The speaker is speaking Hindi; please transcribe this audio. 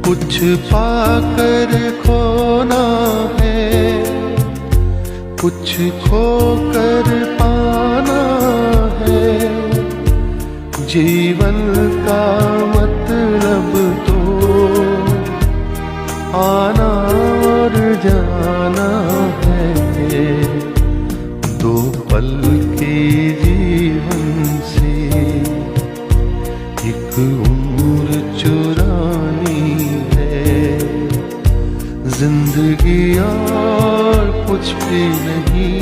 कुछ पाकर खोना है, कुछ खोकर पाना है। जीवन का मतलब तो आना और जाना है। दो पल के जीवन से एक उम्र चुरानी है। जिंदगी और कुछ भी नहीं,